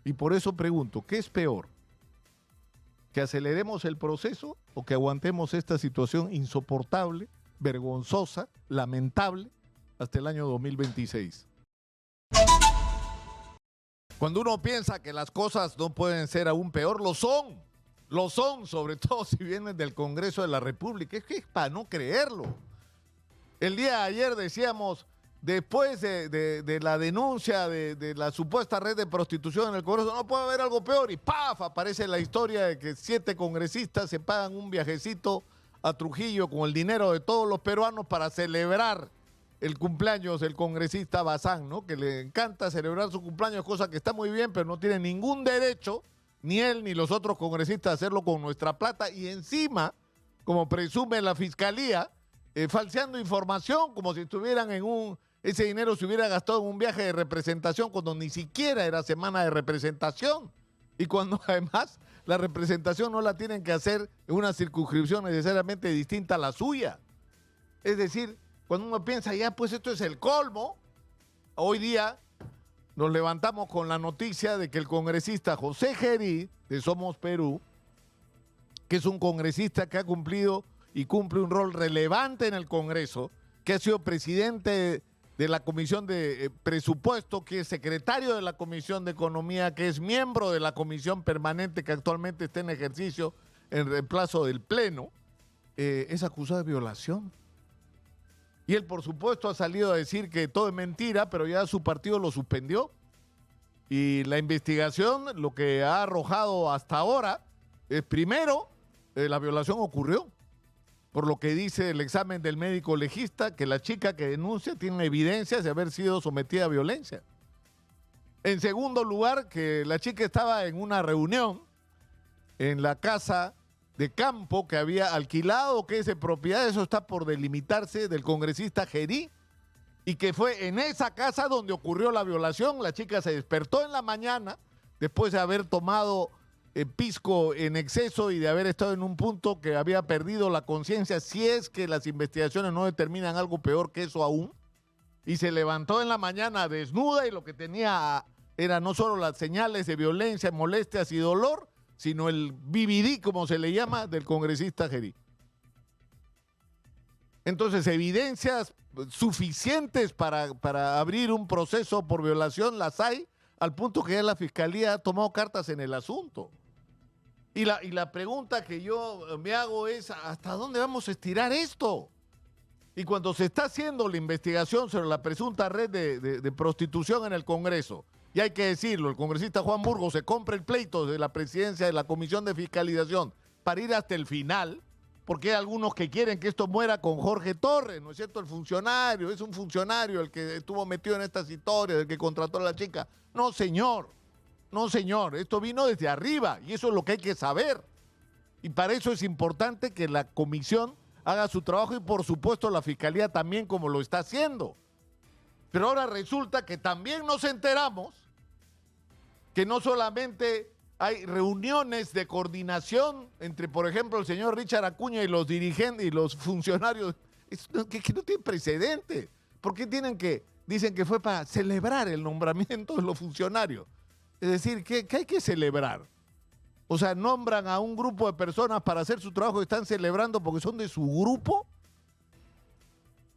Y por eso pregunto, ¿qué es peor? ¿Que aceleremos el proceso o que aguantemos esta situación insoportable, vergonzosa, lamentable, hasta el año 2026? Cuando uno piensa que las cosas no pueden ser aún peor, lo son, sobre todo si vienen del Congreso de la República. Es que es para no creerlo. El día de ayer decíamos, después de la denuncia de la supuesta red de prostitución en el Congreso, no puede haber algo peor. Y ¡paf! Aparece la historia de que 7 congresistas se pagan un viajecito a Trujillo con el dinero de todos los peruanos para celebrar el cumpleaños del congresista Bazán, ¿no? Que le encanta celebrar su cumpleaños, cosa que está muy bien, pero no tiene ningún derecho, ni él ni los otros congresistas, a hacerlo con nuestra plata. Y encima, como presume la fiscalía, falseando información, como si estuvieran ese dinero se hubiera gastado en un viaje de representación cuando ni siquiera era semana de representación. Y cuando además la representación no la tienen que hacer en una circunscripción necesariamente distinta a la suya. Es decir, cuando uno piensa, ya pues esto es el colmo, hoy día nos levantamos con la noticia de que el congresista José Gerí, de Somos Perú, que es un congresista que ha cumplido y cumple un rol relevante en el Congreso, que ha sido presidente de la Comisión de Presupuesto, que es secretario de la Comisión de Economía, que es miembro de la Comisión Permanente que actualmente está en ejercicio en reemplazo del Pleno, es acusado de violación. Y él, por supuesto, ha salido a decir que todo es mentira, pero ya su partido lo suspendió. Y la investigación, lo que ha arrojado hasta ahora, es primero, la violación ocurrió. Por lo que dice el examen del médico legista, que la chica que denuncia tiene evidencias de haber sido sometida a violencia. En segundo lugar, que la chica estaba en una reunión en la casa de campo que había alquilado, que es de propiedad, eso está por delimitarse, del congresista Gerí, y que fue en esa casa donde ocurrió la violación. La chica se despertó en la mañana, después de haber tomado pisco en exceso y de haber estado en un punto que había perdido la conciencia, si es que las investigaciones no determinan algo peor que eso aún, y se levantó en la mañana desnuda y lo que tenía era no solo las señales de violencia, molestias y dolor, sino el BBD, como se le llama, del congresista Gerí. Entonces, evidencias suficientes para abrir un proceso por violación las hay, al punto que ya la Fiscalía ha tomado cartas en el asunto. Y la pregunta que yo me hago es, ¿hasta dónde vamos a estirar esto? Y cuando se está haciendo la investigación sobre la presunta red de prostitución en el Congreso, y hay que decirlo, el congresista Juan Burgos se compra el pleito de la presidencia de la Comisión de Fiscalización para ir hasta el final, porque hay algunos que quieren que esto muera con Jorge Torres, ¿no es cierto? El funcionario, es un funcionario el que estuvo metido en estas historias, el que contrató a la chica. No, señor, no, señor, esto vino desde arriba y eso es lo que hay que saber. Y para eso es importante que la comisión haga su trabajo y por supuesto la Fiscalía también, como lo está haciendo. Pero ahora resulta que también nos enteramos que no solamente hay reuniones de coordinación entre, por ejemplo, el señor Richard Acuña y los dirigentes y los funcionarios, que no tiene precedente. ¿Por qué dicen que fue para celebrar el nombramiento de los funcionarios? Es decir, ¿qué hay que celebrar? O sea, nombran a un grupo de personas para hacer su trabajo y están celebrando porque son de su grupo.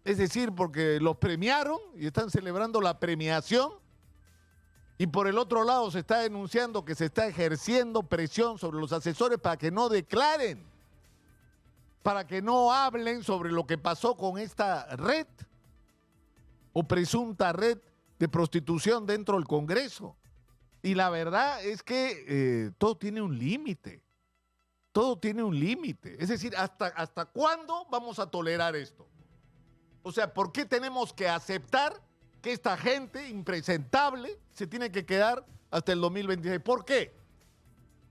Es decir, porque los premiaron y están celebrando la premiación. Y por el otro lado se está denunciando que se está ejerciendo presión sobre los asesores para que no declaren, para que no hablen sobre lo que pasó con esta red o presunta red de prostitución dentro del Congreso. Y la verdad es que todo tiene un límite. Todo tiene un límite. Es decir, ¿hasta cuándo vamos a tolerar esto? O sea, ¿por qué tenemos que aceptar que esta gente impresentable se tiene que quedar hasta el 2026? ¿Por qué?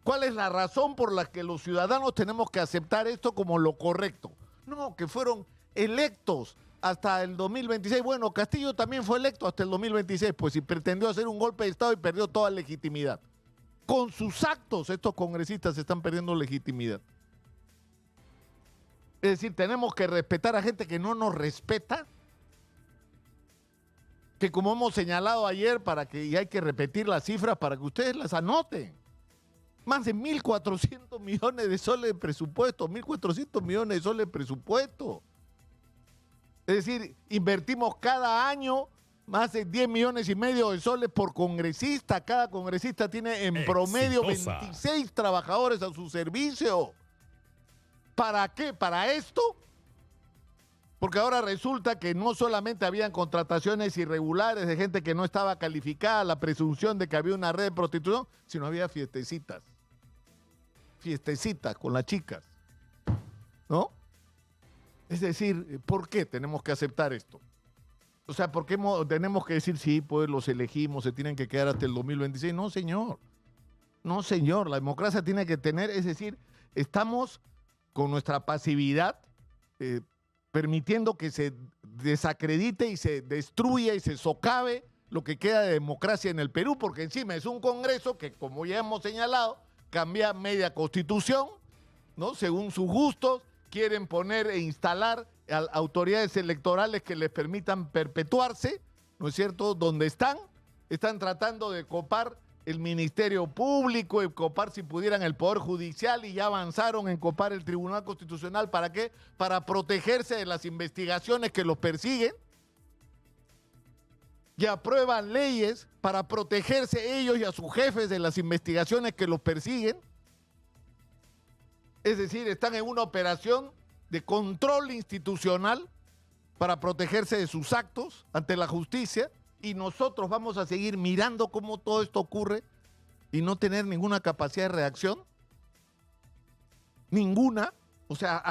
¿Cuál es la razón por la que los ciudadanos tenemos que aceptar esto como lo correcto? No, que fueron electos hasta el 2026. Bueno, Castillo también fue electo hasta el 2026, pues si pretendió hacer un golpe de Estado y perdió toda legitimidad. Con sus actos estos congresistas están perdiendo legitimidad. Es decir, tenemos que respetar a gente que no nos respeta, que como hemos señalado ayer, y hay que repetir las cifras para que ustedes las anoten. Más de 1.400 millones de soles de presupuesto, 1.400 millones de soles de presupuesto. Es decir, invertimos cada año más de 10 millones y medio de soles por congresista. Cada congresista tiene en promedio 26 trabajadores a su servicio. ¿Para qué? ¿Para esto? Porque ahora resulta que no solamente habían contrataciones irregulares de gente que no estaba calificada, la presunción de que había una red de prostitución, sino había fiestecitas. Fiestecitas con las chicas. ¿No? Es decir, ¿por qué tenemos que aceptar esto? O sea, ¿por qué tenemos que decir, sí, pues los elegimos, se tienen que quedar hasta el 2026? No, señor. No, señor. La democracia tiene que tener, es decir, estamos con nuestra pasividad permitiendo que se desacredite y se destruya y se socave lo que queda de democracia en el Perú, porque encima es un Congreso que, como ya hemos señalado, cambia media constitución, ¿no? Según sus gustos, quieren poner e instalar autoridades electorales que les permitan perpetuarse, ¿no es cierto?, donde están tratando de copar el Ministerio Público, de copar, si pudieran, el Poder Judicial, y ya avanzaron en copar el Tribunal Constitucional. ¿Para qué? Para protegerse de las investigaciones que los persiguen, y aprueban leyes para protegerse ellos y a sus jefes de las investigaciones que los persiguen. Es decir, están en una operación de control institucional para protegerse de sus actos ante la justicia, y nosotros vamos a seguir mirando cómo todo esto ocurre y no tener ninguna capacidad de reacción. Ninguna. O sea,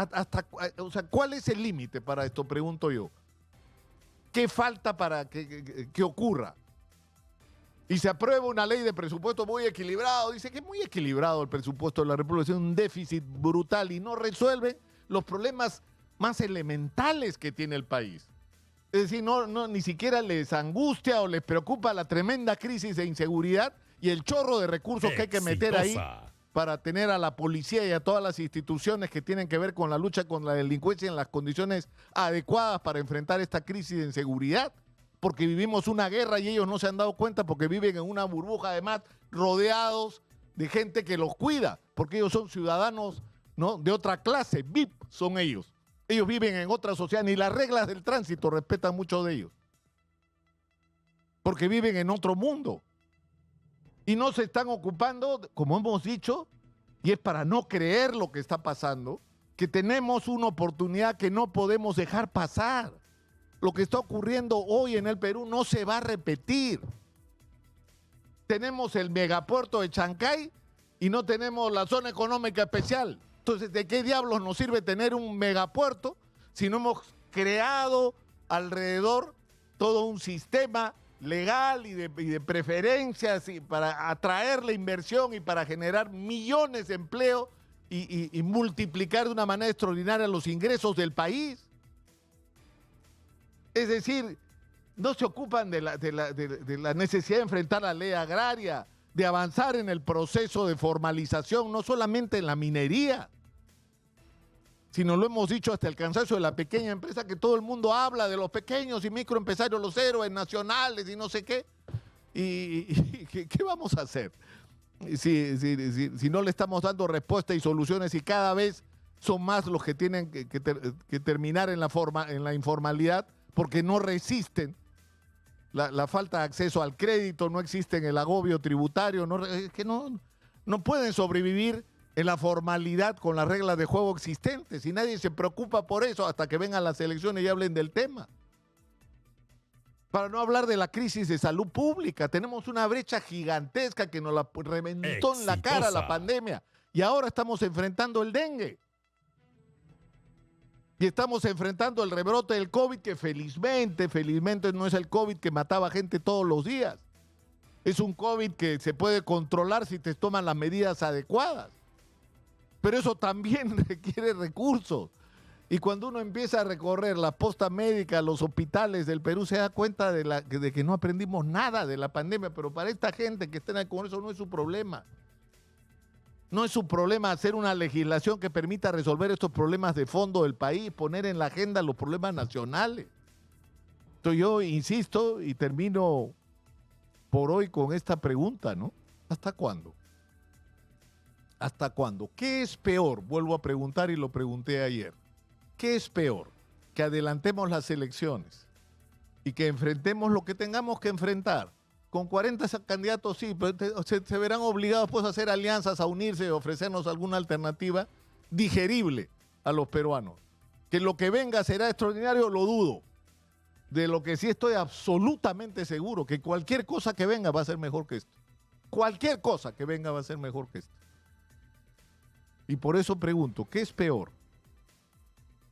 ¿cuál es el límite para esto? Pregunto yo. ¿Qué falta para que ocurra? Y se aprueba una ley de presupuesto muy equilibrado. Dice que es muy equilibrado el presupuesto de la República, es un déficit brutal y no resuelve los problemas más elementales que tiene el país. Es decir, ni siquiera les angustia o les preocupa la tremenda crisis de inseguridad y el chorro de recursos que hay que meter ahí para tener a la policía y a todas las instituciones que tienen que ver con la lucha con la delincuencia en las condiciones adecuadas para enfrentar esta crisis de inseguridad. Porque vivimos una guerra y ellos no se han dado cuenta, porque viven en una burbuja, además rodeados de gente que los cuida, porque ellos son ciudadanos, ¿no?, de otra clase, VIP son ellos. Ellos viven en otra sociedad, ni las reglas del tránsito respetan mucho de ellos, porque viven en otro mundo. Y no se están ocupando, como hemos dicho, y es para no creer lo que está pasando, que tenemos una oportunidad que no podemos dejar pasar. Lo que está ocurriendo hoy en el Perú no se va a repetir. Tenemos el megapuerto de Chancay y no tenemos la zona económica especial. Entonces, ¿de qué diablos nos sirve tener un megapuerto si no hemos creado alrededor todo un sistema legal y de preferencias y para atraer la inversión y para generar millones de empleo y multiplicar de una manera extraordinaria los ingresos del país? Es decir, no se ocupan de la necesidad de enfrentar la ley agraria, de avanzar en el proceso de formalización, no solamente en la minería, sino lo hemos dicho hasta el cansancio de la pequeña empresa, que todo el mundo habla de los pequeños y microempresarios, los héroes nacionales y no sé qué. ¿Y qué vamos a hacer si no le estamos dando respuesta y soluciones, y cada vez son más los que tienen que terminar en la informalidad porque no resisten la falta de acceso al crédito, no existen el agobio tributario, es que no pueden sobrevivir en la formalidad con las reglas de juego existentes, y nadie se preocupa por eso hasta que vengan las elecciones y hablen del tema. Para no hablar de la crisis de salud pública, tenemos una brecha gigantesca que nos la reventó en la cara la pandemia, y ahora estamos enfrentando el dengue. Y estamos enfrentando el rebrote del COVID, que felizmente no es el COVID que mataba gente todos los días. Es un COVID que se puede controlar si te toman las medidas adecuadas. Pero eso también requiere recursos. Y cuando uno empieza a recorrer la posta médica, los hospitales del Perú, se da cuenta de que no aprendimos nada de la pandemia. Pero para esta gente que está en el Congreso no es su problema. No es su problema hacer una legislación que permita resolver estos problemas de fondo del país, poner en la agenda los problemas nacionales. Entonces yo insisto y termino por hoy con esta pregunta, ¿no? ¿Hasta cuándo? ¿Hasta cuándo? ¿Qué es peor? Vuelvo a preguntar y lo pregunté ayer. ¿Qué es peor? Que adelantemos las elecciones y que enfrentemos lo que tengamos que enfrentar. Con 40 candidatos sí, pero se verán obligados pues a hacer alianzas, a unirse y ofrecernos alguna alternativa digerible a los peruanos. Que lo que venga será extraordinario, lo dudo. De lo que sí estoy absolutamente seguro, que cualquier cosa que venga va a ser mejor que esto. Cualquier cosa que venga va a ser mejor que esto. Y por eso pregunto, ¿qué es peor?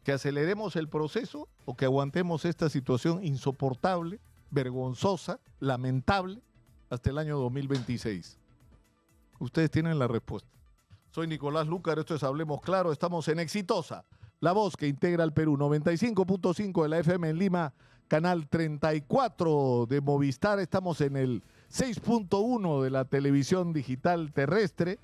¿Que aceleremos el proceso o que aguantemos esta situación insoportable, vergonzosa, lamentable, hasta el año 2026? Ustedes tienen la respuesta. Soy Nicolás Lúcar, esto es Hablemos Claro, estamos en Exitosa, la voz que integra al Perú, 95.5 de la FM en Lima, canal 34 de Movistar, estamos en el 6.1 de la televisión digital terrestre